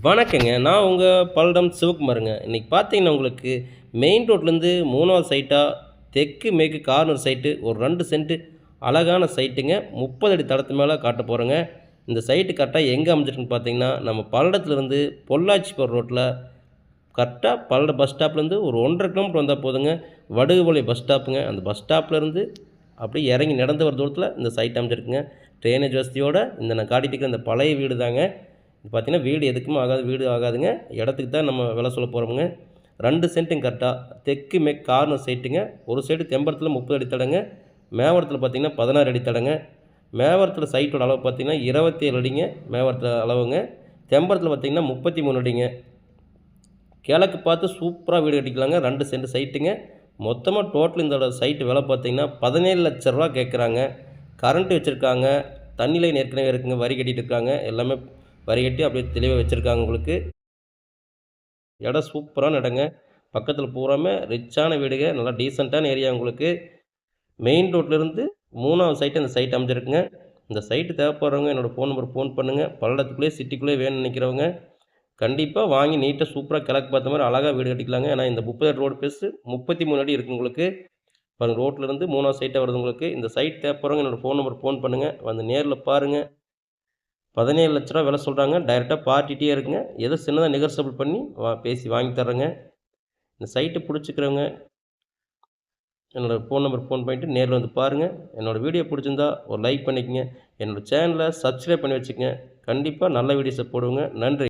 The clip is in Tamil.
வணக்கங்க. நான் உங்கள் பல்லடம் சிவகுமாருங்க. இன்றைக்கி பார்த்தீங்கன்னா உங்களுக்கு மெயின் ரோட்லேருந்து 3வது சைட்டா தெற்கு மேற்கு கார்னர் சைட்டு ஒரு 2 சென்ட்டு அழகான சைட்டுங்க. 30 அடி தடத்து மேலே காட்ட போகிறேங்க. இந்த சைட்டு கரெக்டாக எங்கே அமைஞ்சிருக்குன்னு பார்த்தீங்கன்னா நம்ம பல்லடத்துலேருந்து பொள்ளாச்சி போகிற ரோட்டில் கரெக்டாக பல்லடம் பஸ் ஸ்டாப்லேருந்து ஒரு 1½ கிலோமீட்டர் வந்தால் போதுங்க. வடுகுபாளையம் பஸ் ஸ்டாப்புங்க. அந்த பஸ் ஸ்டாப்லேருந்து அப்படியே இறங்கி நடந்து வர தூரத்தில் இந்த சைட் அமைஞ்சிருக்குங்க. ட்ரைனேஜ் வசதியோடு இந்த நான் காட்டிகிட்டு இருக்கிற இந்த பழைய வீடு தாங்க. பார்த்தீங்கன்னா வீடு எதுக்குமே ஆகாது, வீடு ஆகாதுங்க. இடத்துக்கு தான் நம்ம விலை சொல்ல போகிறோமுங்க. 2 சென்ட்டுங்க கரெக்டாக தெற்கு மேற்கு கார்னர் சைட்டுங்க. ஒரு சைடு தெம்பரத்தில் 30 அடி தடங்க, மேவரத்தில் பார்த்தீங்கன்னா 16 அடி தடங்க. மேவரத்தில் சைட்டோட அளவு பார்த்தீங்கன்னா 27 அடிங்க மேவரத்தில் அளவுங்க. தெம்பரத்தில் பார்த்தீங்கன்னா 33 அடிங்க. கிழக்கு பார்த்து சூப்பராக வீடு கட்டிக்கலாங்க. 2 சென்ட் சைட்டுங்க. மொத்தமாக டோட்டல் இந்த சைட்டு விலை பார்த்தீங்கன்னா 17 லட்ச ரூபா கேட்குறாங்க. கரண்ட்டு வச்சுருக்காங்க, தண்ணி லைன் ஏற்கனவே இருக்குங்க, வரி கட்டிகிட்டு இருக்காங்க. எல்லாமே வரி கட்டி அப்படியே தெளிவாக வச்சுருக்காங்க. உங்களுக்கு இடம் சூப்பரான இடங்க. பக்கத்தில் பூராமே ரிச்சான வீடுங்க, நல்லா டீசெண்டான ஏரியா. உங்களுக்கு மெயின் ரோட்லேருந்து 3வது சைட்டு இந்த சைட் அமைஞ்சிருக்குங்க. இந்த சைட்டு தேவைப்படுறவங்க என்னோடய ஃபோன் நம்பர் ஃபோன் பண்ணுங்கள். பல்லடத்துக்குள்ளேயே சிட்டிக்குள்ளேயே வேணும்னு நினைக்கிறவங்க கண்டிப்பாக வாங்கி நீட்டாக சூப்பராக கிழக்கு பார்த்த மாதிரி அழகாக வீடு கட்டிக்கலாங்க. ஏன்னா இந்த 30 அடி ரோடு பேஸு 33 அடி இருக்குது உங்களுக்கு. பாருங்கள், ரோட்லேருந்து 3வது சைட்டாக வருது உங்களுக்கு. இந்த சைட் தேவைப்படுறவங்க என்னோடய ஃபோன் நம்பர் ஃபோன் பண்ணுங்கள். வந்து நேரில் பாருங்கள். 17 லட்ச ரூபா விலை சொல்கிறாங்க. டைரெக்டாக பார்ட்டிகிட்டே இருக்குங்க. ஏதோ சின்னதாக நெகோசியபிள் பண்ணி பேசி வாங்கி தர்றேங்க. இந்த சைட்டு பிடிச்சிக்கிறவங்க என்னோடய ஃபோன் நம்பர் ஃபோன் பண்ணிவிட்டு நேரில் வந்து பாருங்கள். என்னோடய வீடியோ பிடிச்சிருந்தா ஒரு லைக் பண்ணிக்கங்க. என்னோடய சேனலை சப்ஸ்கிரைப் பண்ணி வச்சுக்கங்க. கண்டிப்பாக நல்ல வீடியோஸை போடுவேங்க. நன்றி.